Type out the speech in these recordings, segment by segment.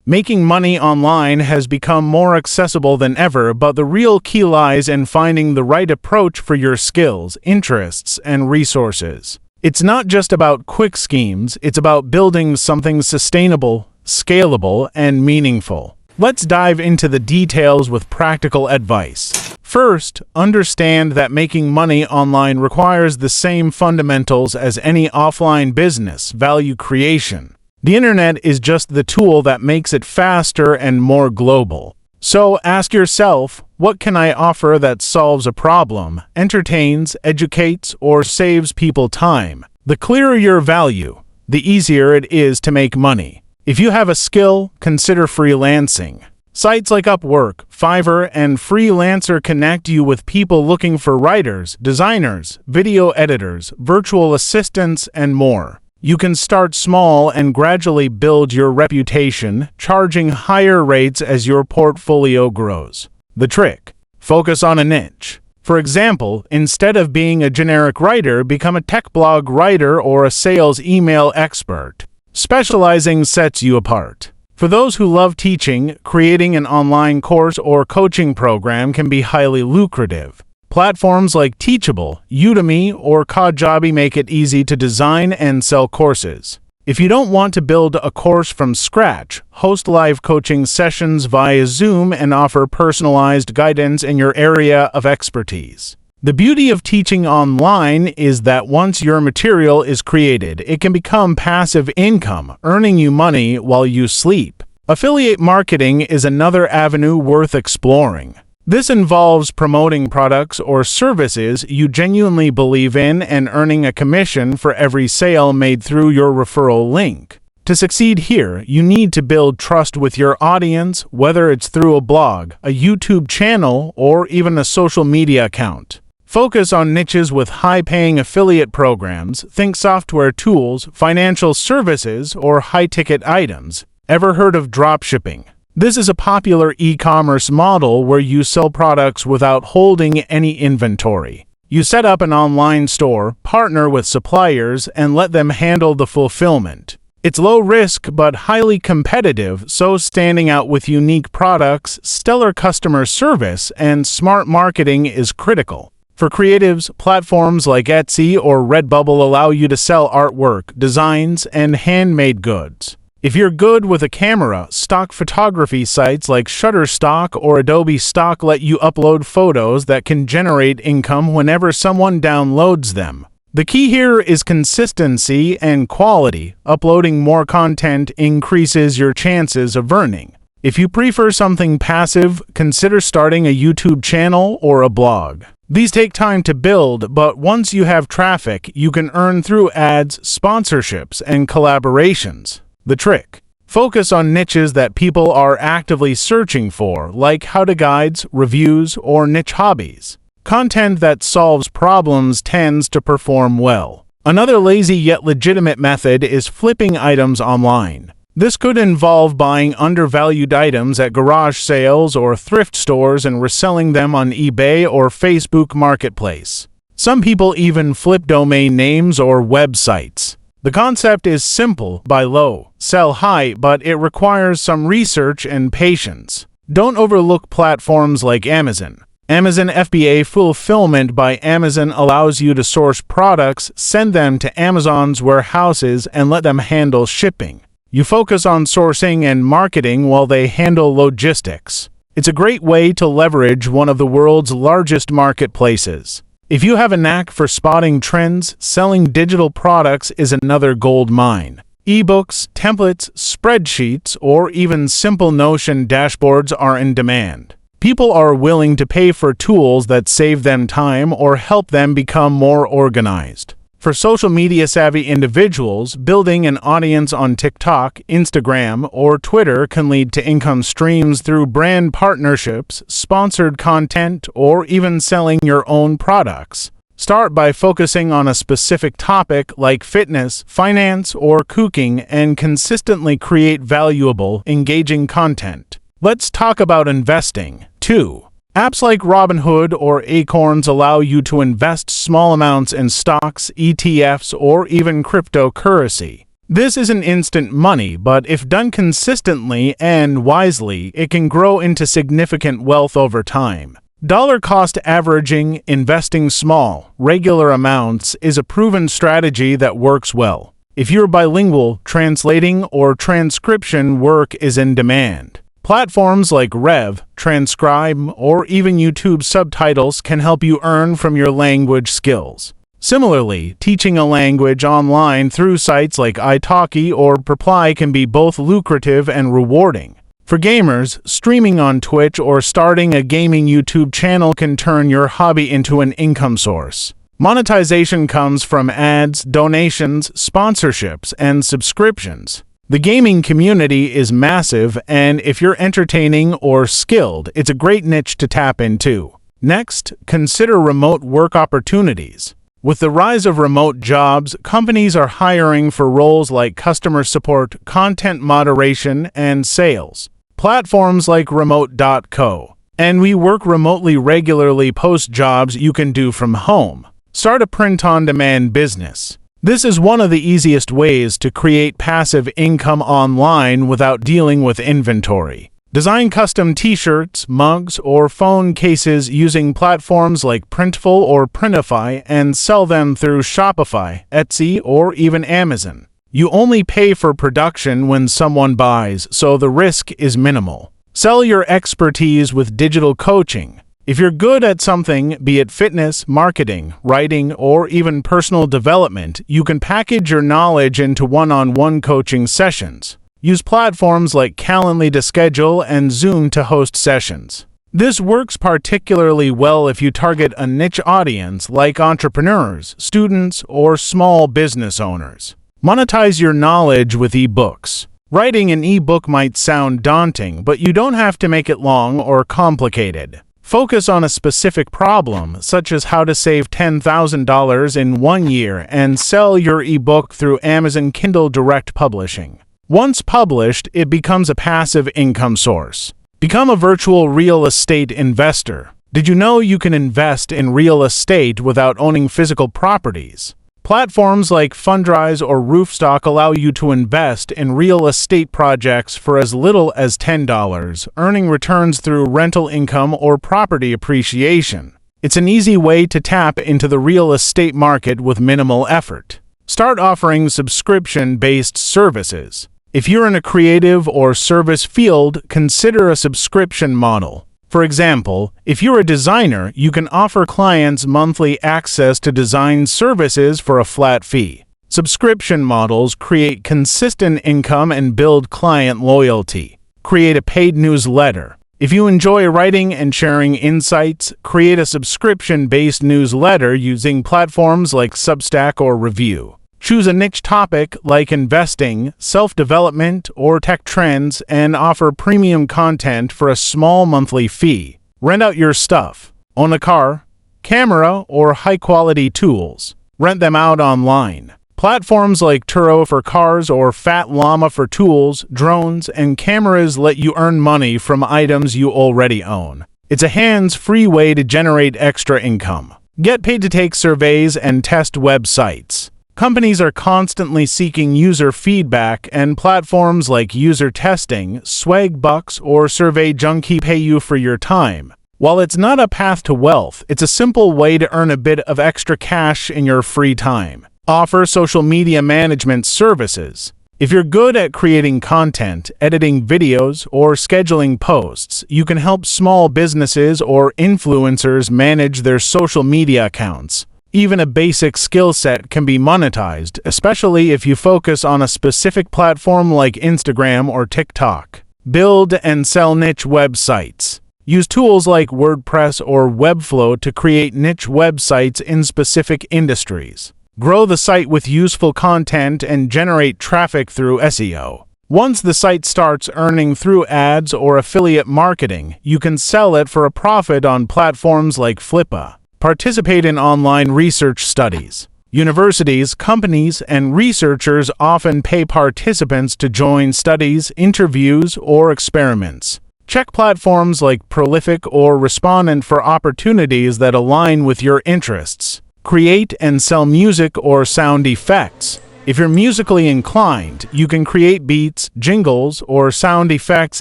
Making money online has become more accessible than ever, but the real key lies in finding the right approach for your skills, interests, and resources. It's not just about quick schemes, it's about building something sustainable, scalable, and meaningful. Let's dive into the details with practical advice. First, understand that making money online requires the same fundamentals as any offline business: value creation. The internet is just the tool that makes it faster and more global. So ask yourself, what can I offer that solves a problem, entertains, educates, or saves people time? The clearer your value, the easier it is to make money. If you have a skill, consider freelancing. Sites like Upwork, Fiverr, and Freelancer connect you with people looking for writers, designers, video editors, virtual assistants, and more. You can start small and gradually build your reputation, charging higher rates as your portfolio grows. The trick: focus on a niche. For example, instead of being a generic writer, become a tech blog writer or a sales email expert. Specializing sets you apart. For those who love teaching, creating an online course or coaching program can be highly lucrative. Platforms like Teachable, Udemy, or Kajabi make it easy to design and sell courses. If you don't want to build a course from scratch, host live coaching sessions via Zoom and offer personalized guidance in your area of expertise. The beauty of teaching online is that once your material is created, it can become passive income, earning you money while you sleep. Affiliate marketing is another avenue worth exploring. This involves promoting products or services you genuinely believe in and earning a commission for every sale made through your referral link. To succeed here, you need to build trust with your audience, whether it's through a blog, a YouTube channel, or even a social media account. Focus on niches with high-paying affiliate programs. Think software tools, financial services, or high-ticket items. Ever heard of dropshipping? This is a popular e-commerce model where you sell products without holding any inventory. You set up an online store, partner with suppliers, and let them handle the fulfillment. It's low risk but highly competitive, so standing out with unique products, stellar customer service, and smart marketing is critical. For creatives, platforms like Etsy or Redbubble allow you to sell artwork, designs, and handmade goods. If you're good with a camera, stock photography sites like Shutterstock or Adobe Stock let you upload photos that can generate income whenever someone downloads them. The key here is consistency and quality. Uploading more content increases your chances of earning. If you prefer something passive, consider starting a YouTube channel or a blog. These take time to build, but once you have traffic, you can earn through ads, sponsorships, and collaborations. The trick: focus on niches that people are actively searching for, like how-to guides, reviews, or niche hobbies. Content that solves problems tends to perform well. Another lazy yet legitimate method is flipping items online. This could involve buying undervalued items at garage sales or thrift stores and reselling them on eBay or Facebook Marketplace. Some people even flip domain names or websites. The concept is simple: buy low, sell high, but it requires some research and patience. Don't overlook platforms like Amazon. Amazon FBA Fulfillment by Amazon allows you to source products, send them to Amazon's warehouses, and let them handle shipping. You focus on sourcing and marketing while they handle logistics. It's a great way to leverage one of the world's largest marketplaces. If you have a knack for spotting trends, selling digital products is another gold mine. Ebooks, templates, spreadsheets, or even simple Notion dashboards are in demand. People are willing to pay for tools that save them time or help them become more organized. For social media savvy individuals, building an audience on TikTok, Instagram, or Twitter can lead to income streams through brand partnerships, sponsored content, or even selling your own products. Start by focusing on a specific topic like fitness, finance, or cooking and consistently create valuable, engaging content. Let's talk about investing. 2. Apps like Robinhood or Acorns allow you to invest small amounts in stocks, ETFs, or even cryptocurrency. This isn't instant money, but if done consistently and wisely, it can grow into significant wealth over time. Dollar cost averaging, investing small, regular amounts, is a proven strategy that works well. If you're bilingual, translating or transcription work is in demand. Platforms like Rev, Transcribe, or even YouTube subtitles can help you earn from your language skills. Similarly, teaching a language online through sites like italki or Reply can be both lucrative and rewarding. For gamers, streaming on Twitch or starting a gaming YouTube channel can turn your hobby into an income source. Monetization comes from ads, donations, sponsorships, and subscriptions. The gaming community is massive, and if you're entertaining or skilled, it's a great niche to tap into. Next, consider remote work opportunities. With the rise of remote jobs, companies are hiring for roles like customer support, content moderation, and sales. Platforms like remote.co and We Work Remotely regularly post jobs you can do from home. Start a print-on-demand business. This is one of the easiest ways to create passive income online without dealing with inventory. Design custom t-shirts, mugs, or phone cases using platforms like Printful or Printify and sell them through Shopify, Etsy, or even Amazon. You only pay for production when someone buys, so the risk is minimal. Sell your expertise with digital coaching. If you're good at something, be it fitness, marketing, writing, or even personal development, you can package your knowledge into one-on-one coaching sessions. Use platforms like Calendly to schedule and Zoom to host sessions. This works particularly well if you target a niche audience like entrepreneurs, students, or small business owners. Monetize your knowledge with ebooks. Writing an ebook might sound daunting, but you don't have to make it long or complicated. Focus on a specific problem, such as how to save $10,000 in 1 year, and sell your ebook through Amazon Kindle Direct Publishing. Once published, it becomes a passive income source. Become a virtual real estate investor. Did you know you can invest in real estate without owning physical properties? Platforms like Fundrise or Roofstock allow you to invest in real estate projects for as little as $10, earning returns through rental income or property appreciation. It's an easy way to tap into the real estate market with minimal effort. Start offering subscription-based services. If you're in a creative or service field, consider a subscription model. For example, if you're a designer, you can offer clients monthly access to design services for a flat fee. Subscription models create consistent income and build client loyalty. Create a paid newsletter. If you enjoy writing and sharing insights, create a subscription-based newsletter using platforms like Substack or Review. Choose a niche topic like investing, self-development, or tech trends and offer premium content for a small monthly fee. Rent out your stuff. Own a car, camera, or high-quality tools. Rent them out online. Platforms like Turo for cars or Fat Llama for tools, drones, and cameras let you earn money from items you already own. It's a hands-free way to generate extra income. Get paid to take surveys and test websites. Companies are constantly seeking user feedback, and platforms like user testing, Swagbucks, or Survey Junkie pay you for your time. While it's not a path to wealth, it's a simple way to earn a bit of extra cash in your free time. Offer social media management services. If you're good at creating content, editing videos, or scheduling posts, you can help small businesses or influencers manage their social media accounts. Even a basic skill set can be monetized, especially if you focus on a specific platform like Instagram or TikTok. Build and sell niche websites. Use tools like WordPress or Webflow to create niche websites in specific industries. Grow the site with useful content and generate traffic through SEO. Once the site starts earning through ads or affiliate marketing, you can sell it for a profit on platforms like Flippa. Participate in online research studies. Universities, companies, and researchers often pay participants to join studies, interviews, or experiments. Check platforms like Prolific or Respondent for opportunities that align with your interests. Create and sell music or sound effects. If you're musically inclined, you can create beats, jingles, or sound effects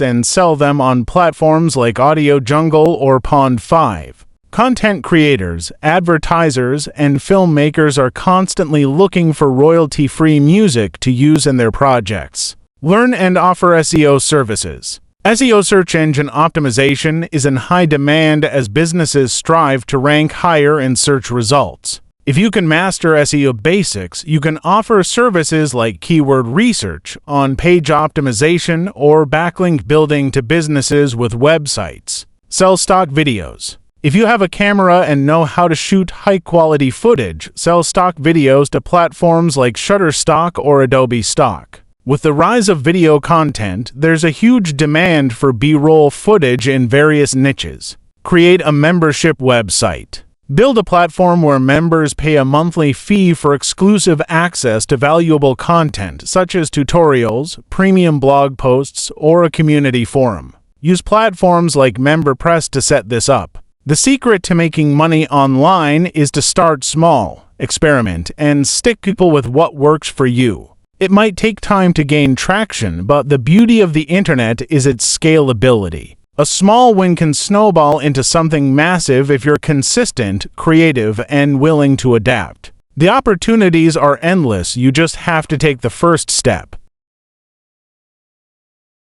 and sell them on platforms like Audio Jungle or Pond5. Content creators, advertisers, and filmmakers are constantly looking for royalty-free music to use in their projects. Learn and offer SEO services. SEO search engine optimization is in high demand as businesses strive to rank higher in search results. If you can master SEO basics, you can offer services like keyword research, on-page optimization, or backlink building to businesses with websites. Sell stock videos. If you have a camera and know how to shoot high-quality footage, sell stock videos to platforms like Shutterstock or Adobe Stock. With the rise of video content, there's a huge demand for B-roll footage in various niches. Create a membership website. Build a platform where members pay a monthly fee for exclusive access to valuable content, such as tutorials, premium blog posts, or a community forum. Use platforms like MemberPress to set this up. The secret to making money online is to start small, experiment, and stick people with what works for you. It might take time to gain traction, but the beauty of the internet is its scalability. A small win can snowball into something massive if you're consistent, creative, and willing to adapt. The opportunities are endless, you just have to take the first step.